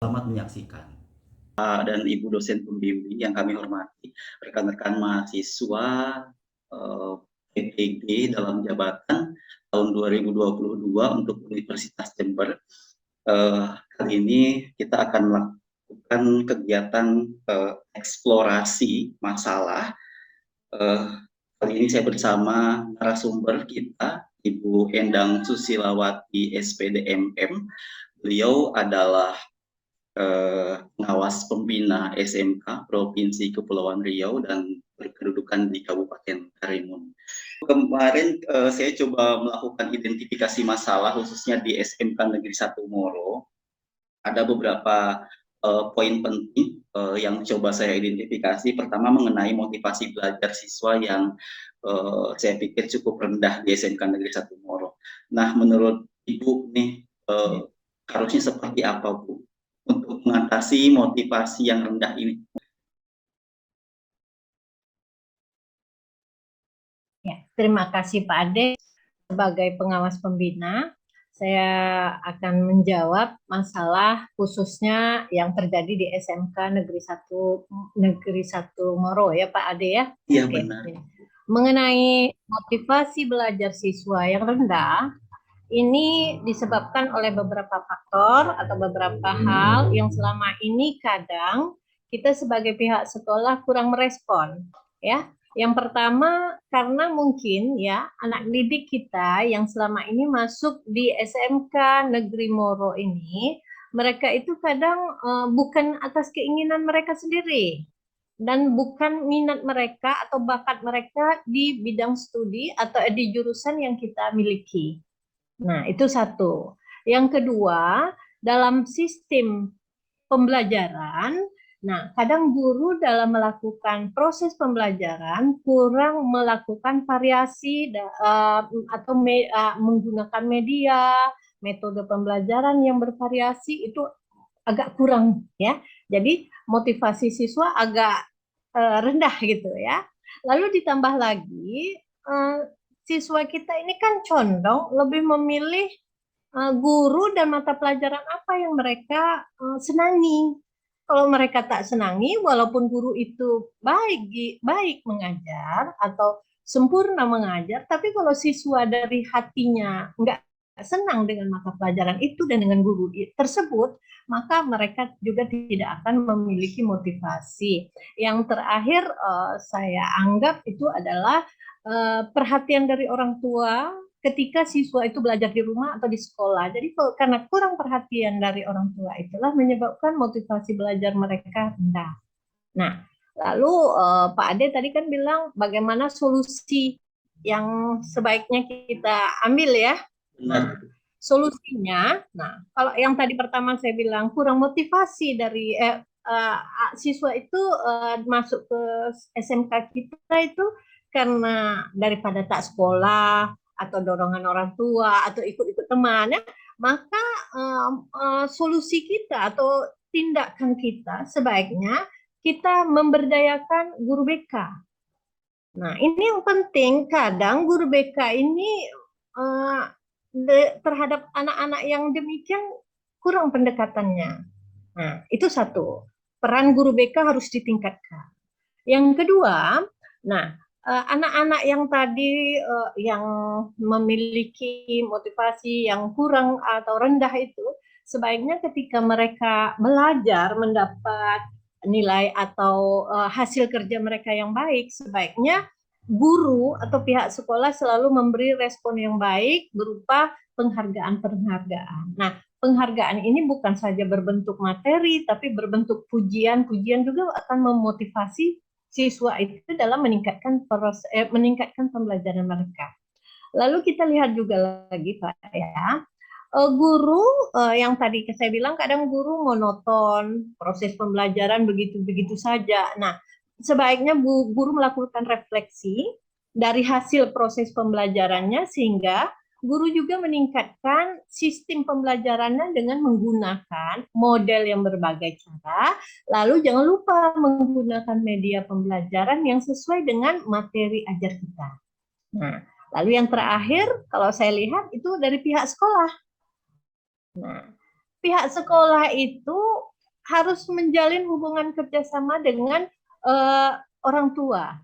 Selamat menyaksikan. Dan Ibu dosen pembimbing yang kami hormati, rekan-rekan mahasiswa PPG dalam jabatan tahun 2022 untuk Universitas Jember. Kali ini kita akan melakukan kegiatan eksplorasi masalah. Kali ini saya bersama narasumber kita, Ibu Endang Susilawati SPDMM. Beliau adalah pengawas pembina SMK Provinsi Kepulauan Riau dan berkedudukan di Kabupaten Karimun. Kemarin saya coba melakukan identifikasi masalah khususnya di SMK Negeri 1 Moro. Ada beberapa poin penting yang coba saya identifikasi. Pertama mengenai motivasi belajar siswa yang saya pikir cukup rendah di SMK Negeri 1 Moro. Nah, menurut Ibu nih harusnya seperti apa, Bu, untuk mengatasi motivasi yang rendah ini? Ya, terima kasih Pak Ade. Sebagai pengawas pembina, saya akan menjawab masalah khususnya yang terjadi di SMK Negeri 1 Moro ya Pak Ade ya. Iya, Oke. benar. Mengenai motivasi belajar siswa yang rendah, ini disebabkan oleh beberapa faktor atau beberapa hal yang selama ini kadang kita sebagai pihak sekolah kurang merespon, ya. Yang pertama karena mungkin ya anak didik kita yang selama ini masuk di SMK Negeri Moro ini, mereka itu kadang bukan atas keinginan mereka sendiri dan bukan minat mereka atau bakat mereka di bidang studi atau di jurusan yang kita miliki. Nah, itu satu. Yang kedua, dalam sistem pembelajaran, nah, kadang guru dalam melakukan proses pembelajaran kurang melakukan variasi atau menggunakan media, metode pembelajaran yang bervariasi itu agak kurang ya. Jadi motivasi siswa agak rendah gitu ya. Lalu ditambah lagi siswa kita ini kan condong lebih memilih guru dan mata pelajaran apa yang mereka senangi. Kalau mereka tak senangi, walaupun guru itu baik mengajar atau sempurna mengajar, tapi kalau siswa dari hatinya nggak senang dengan mata pelajaran itu dan dengan guru tersebut, maka mereka juga tidak akan memiliki motivasi. Yang terakhir saya anggap itu adalah perhatian dari orang tua ketika siswa itu belajar di rumah atau di sekolah. Jadi karena kurang perhatian dari orang tua itulah menyebabkan motivasi belajar mereka rendah. Nah, lalu Pak Ade tadi kan bilang bagaimana solusi yang sebaiknya kita ambil ya. Nah, solusinya, nah kalau yang tadi pertama saya bilang kurang motivasi dari siswa itu masuk ke SMK kita itu karena daripada tak sekolah atau dorongan orang tua atau ikut-ikut teman ya, maka solusi kita atau tindakan kita sebaiknya kita memberdayakan guru BK. Nah, ini yang penting. Kadang guru BK ini terhadap anak-anak yang demikian kurang pendekatannya. Nah, itu satu. Peran guru BK harus ditingkatkan. Yang kedua, nah anak-anak yang tadi yang memiliki motivasi yang kurang atau rendah itu sebaiknya ketika mereka belajar mendapat nilai atau hasil kerja mereka yang baik, sebaiknya guru atau pihak sekolah selalu memberi respon yang baik berupa penghargaan-penghargaan. Nah, penghargaan ini bukan saja berbentuk materi, tapi berbentuk pujian. Pujian juga akan memotivasi siswa itu dalam meningkatkan pembelajaran mereka. Lalu kita lihat juga lagi Pak ya, guru yang tadi saya bilang kadang guru monoton, proses pembelajaran begitu-begitu saja. Nah, sebaiknya guru melakukan refleksi dari hasil proses pembelajarannya sehingga guru juga meningkatkan sistem pembelajarannya dengan menggunakan model yang berbagai cara. Lalu jangan lupa menggunakan media pembelajaran yang sesuai dengan materi ajar kita. Nah, lalu yang terakhir kalau saya lihat itu dari pihak sekolah. Nah, pihak sekolah itu harus menjalin hubungan kerjasama dengan orang tua.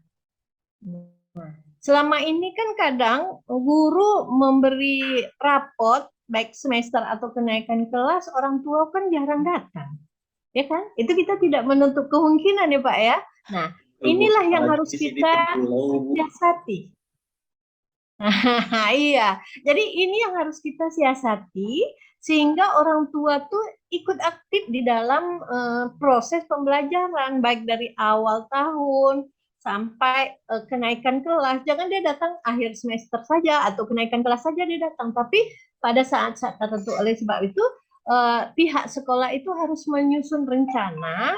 Nah, selama ini kan kadang guru memberi rapot baik semester atau kenaikan kelas, orang tua kan jarang datang, ya kan? Itu kita tidak menutup kemungkinan ya Pak ya. Nah, inilah yang harus kita siasati. Iya, jadi ini yang harus kita siasati sehingga orang tua tuh ikut aktif di dalam proses pembelajaran baik dari awal tahun sampai kenaikan kelas. Jangan dia datang akhir semester saja atau kenaikan kelas saja dia datang, tapi pada saat-saat tertentu. Oleh sebab itu pihak sekolah itu harus menyusun rencana.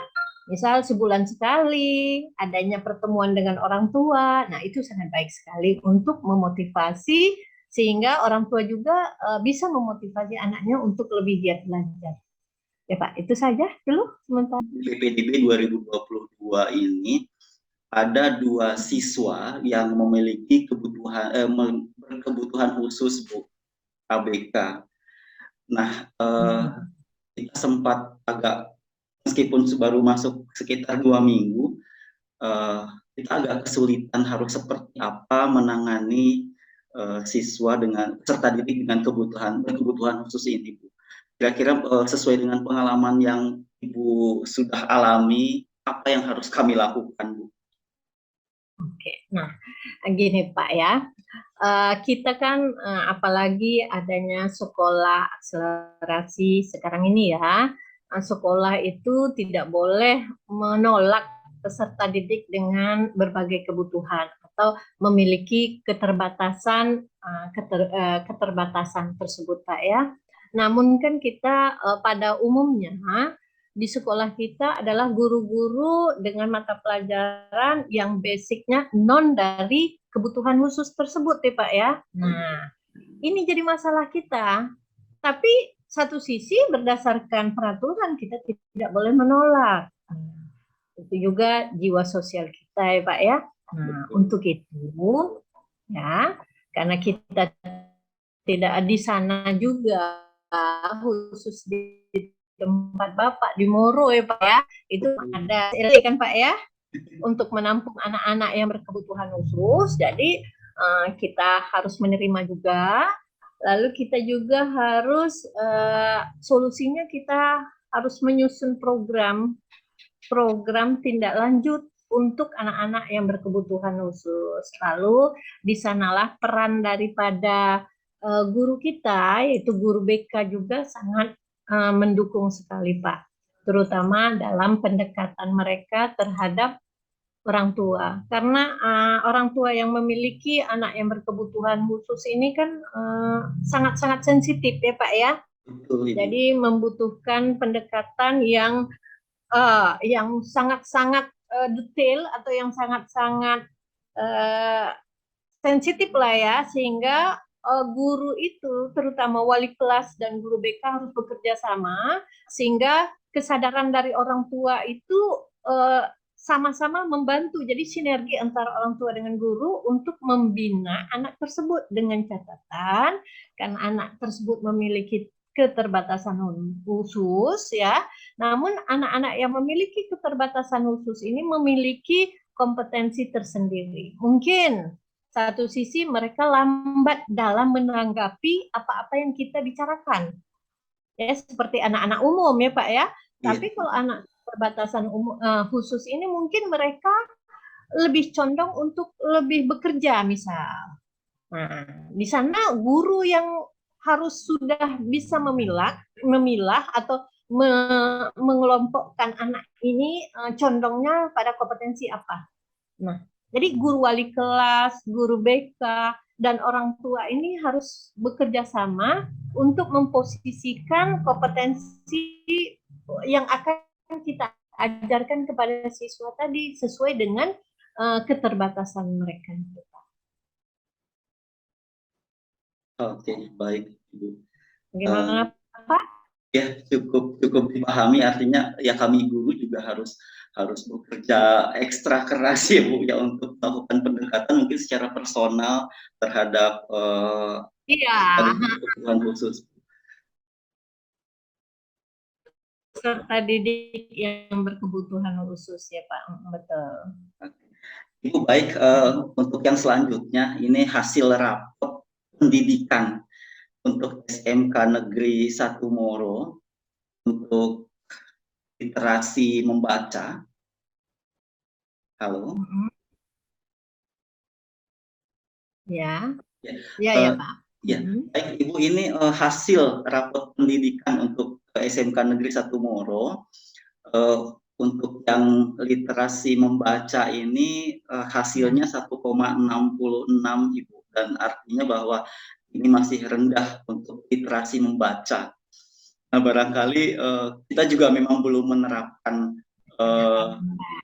Misal sebulan sekali adanya pertemuan dengan orang tua, nah itu sangat baik sekali untuk memotivasi sehingga orang tua juga bisa memotivasi anaknya untuk lebih giat belajar. Ya Pak, itu saja dulu sementara. PPDB 2022 ini ada 2 siswa yang memiliki kebutuhan khusus Bu, ABK. Nah, kita sempat agak, meskipun baru masuk sekitar 2 minggu, kita agak kesulitan harus seperti apa menangani siswa dengan peserta didik dengan kebutuhan khusus ini, Bu. Kira-kira sesuai dengan pengalaman yang Ibu sudah alami, apa yang harus kami lakukan, Bu? Oke, nah gini Pak ya, kita kan apalagi adanya sekolah akselerasi sekarang ini ya, sekolah itu tidak boleh menolak peserta didik dengan berbagai kebutuhan atau memiliki keterbatasan keterbatasan tersebut Pak ya. Namun kan kita pada umumnya di sekolah kita adalah guru-guru dengan mata pelajaran yang basicnya non dari kebutuhan khusus tersebut ya Pak ya. Nah, ini jadi masalah kita. Tapi satu sisi berdasarkan peraturan kita tidak boleh menolak. Itu juga jiwa sosial kita ya Pak ya. Nah, untuk itu ya, karena kita tidak di sana juga khusus di tempat Bapak di Moro ya Pak ya, itu ada kan Pak ya, untuk menampung anak-anak yang berkebutuhan khusus. Jadi kita harus menerima juga, lalu kita juga harus solusinya kita harus menyusun program tindak lanjut untuk anak-anak yang berkebutuhan khusus. Lalu di sanalah peran daripada guru kita, yaitu guru BK juga sangat mendukung sekali Pak, terutama dalam pendekatan mereka terhadap orang tua. Karena orang tua yang memiliki anak yang berkebutuhan khusus ini kan sangat-sangat sensitif ya Pak ya. Jadi membutuhkan pendekatan yang sangat-sangat detail atau yang sangat-sangat sensitif lah ya, sehingga guru itu terutama wali kelas dan guru BK harus bekerja sama sehingga kesadaran dari orang tua itu sama-sama membantu. Jadi sinergi antara orang tua dengan guru untuk membina anak tersebut dengan catatan karena anak tersebut memiliki keterbatasan khusus ya. Namun anak-anak yang memiliki keterbatasan khusus ini memiliki kompetensi tersendiri. Mungkin satu sisi mereka lambat dalam menanggapi apa-apa yang kita bicarakan. Ya, seperti anak-anak umum ya Pak ya. Tapi kalau anak keterbatasan khusus ini mungkin mereka lebih condong untuk lebih bekerja misal. Nah, di sana guru yang harus sudah bisa memilah atau mengelompokkan anak ini condongnya pada kompetensi apa. Nah, jadi guru wali kelas, guru BK, dan orang tua ini harus bekerja sama untuk memposisikan kompetensi yang akan kita ajarkan kepada siswa tadi sesuai dengan keterbatasan mereka. Oke, baik Ibu. Bagaimana Pak? Ya, cukup dipahami, artinya ya kami guru juga harus bekerja ekstra keras ya Bu ya untuk melakukan pendekatan mungkin secara personal terhadap kebutuhan khusus. peserta didik yang berkebutuhan khusus ya Pak, betul. Ibu baik, untuk yang selanjutnya ini hasil rapor pendidikan untuk SMK Negeri 1 Moro untuk literasi membaca. Halo. Ya, Ya, ya Pak. ya, baik Ibu, ini hasil rapor pendidikan untuk SMK Negeri 1 Moro. Untuk yang literasi membaca ini hasilnya 1,66 Ibu, dan artinya bahwa ini masih rendah untuk literasi membaca. Nah, barangkali kita juga memang belum menerapkan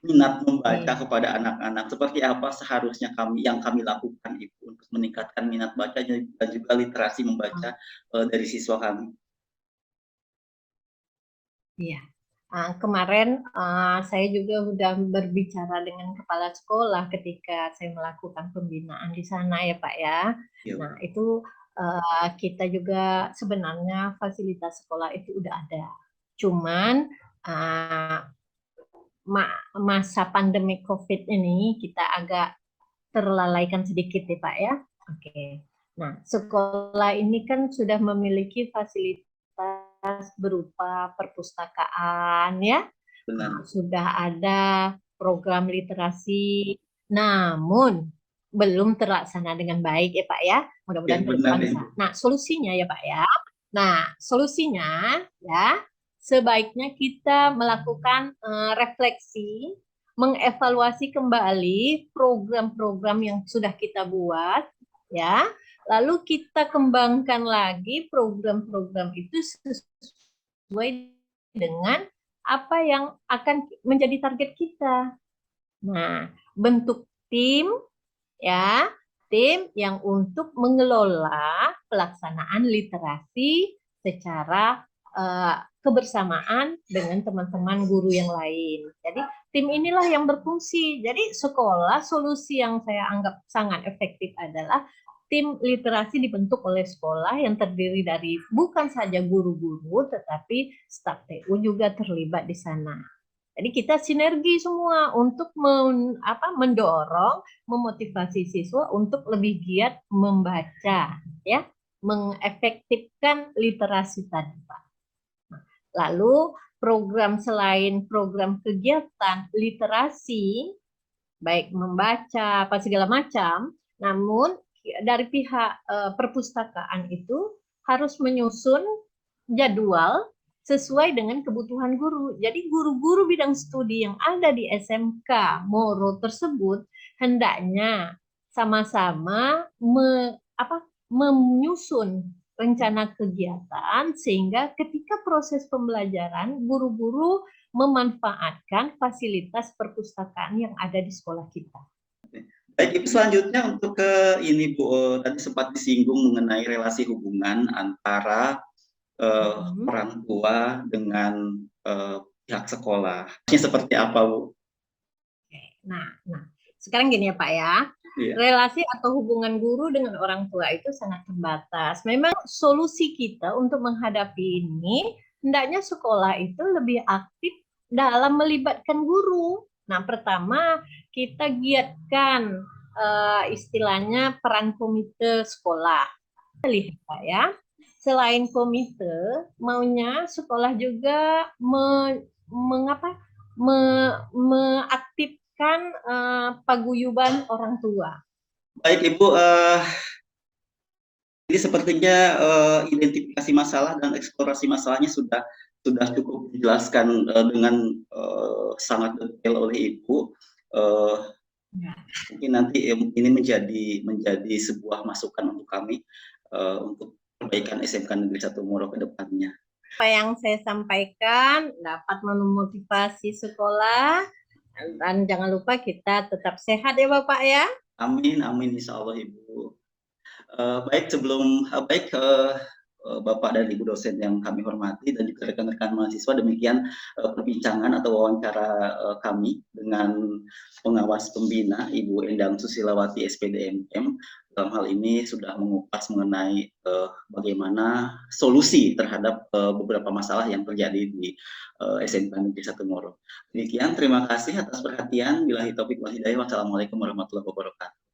minat membaca kepada anak-anak. Seperti apa seharusnya kami lakukan Ibu untuk meningkatkan minat baca dan juga literasi membaca dari siswa kami? Iya. Kemarin saya juga sudah berbicara dengan kepala sekolah ketika saya melakukan pembinaan di sana ya Pak ya. Ya. Nah itu kita juga sebenarnya fasilitas sekolah itu udah ada. Cuman masa pandemi COVID ini kita agak terlalaikan sedikit ya Pak ya. Oke. Nah sekolah ini kan sudah memiliki fasilitas berupa perpustakaan ya. Benar. Sudah ada program literasi, namun belum terlaksana dengan baik ya Pak ya. Mudah-mudahan ke depan bisa. Nah, solusinya ya Pak ya. Nah, solusinya ya sebaiknya kita melakukan refleksi, mengevaluasi kembali program-program yang sudah kita buat ya. Lalu kita kembangkan lagi program-program itu sesuai dengan apa yang akan menjadi target kita. Nah, bentuk tim ya, tim yang untuk mengelola pelaksanaan literasi secara kebersamaan dengan teman-teman guru yang lain. Jadi tim inilah yang berfungsi. Jadi sekolah, solusi yang saya anggap sangat efektif adalah tim literasi dibentuk oleh sekolah yang terdiri dari bukan saja guru-guru, tetapi staf TU juga terlibat di sana. Jadi kita sinergi semua untuk mendorong, memotivasi siswa untuk lebih giat membaca, ya, mengefektifkan literasi tadi, Pak. Lalu program selain program kegiatan literasi, baik membaca apa segala macam, namun dari pihak perpustakaan itu harus menyusun jadwal sesuai dengan kebutuhan guru. Jadi guru-guru bidang studi yang ada di SMK Moro tersebut hendaknya sama-sama menyusun rencana kegiatan sehingga ketika proses pembelajaran guru-guru memanfaatkan fasilitas perpustakaan yang ada di sekolah kita. Baik, Ibu, selanjutnya untuk ke ini Bu, tadi sempat disinggung mengenai relasi hubungan antara orang tua dengan pihak sekolah. Ini seperti apa Bu? Nah, sekarang gini ya Pak ya. Yeah. Relasi atau hubungan guru dengan orang tua itu sangat terbatas. Memang solusi kita untuk menghadapi ini, hendaknya sekolah itu lebih aktif dalam melibatkan guru. Nah, pertama kita giatkan istilahnya peran komite sekolah. Lihat Pak ya, selain komite, maunya sekolah juga mengaktifkan paguyuban orang tua. Baik Ibu, ini sepertinya identifikasi masalah dan eksplorasi masalahnya sudah cukup dijelaskan dengan sangat detail oleh Ibu. Mungkin nanti ini menjadi sebuah masukan untuk kami untuk perbaikan SMK Negeri 1 Moro ke depannya. Apa yang saya sampaikan dapat memotivasi sekolah, dan jangan lupa kita tetap sehat ya Bapak ya. Amin, amin insya Allah Ibu. Baik, Bapak dan Ibu dosen yang kami hormati dan juga rekan-rekan mahasiswa, demikian perbincangan atau wawancara kami dengan pengawas pembina Ibu Endang Susilawati SPDMM dalam hal ini sudah mengupas mengenai bagaimana solusi terhadap beberapa masalah yang terjadi di SMK Negeri 1 Moro. Demikian, terima kasih atas perhatian. Billahi taufik wal hidayah. Wassalamualaikum warahmatullahi wabarakatuh.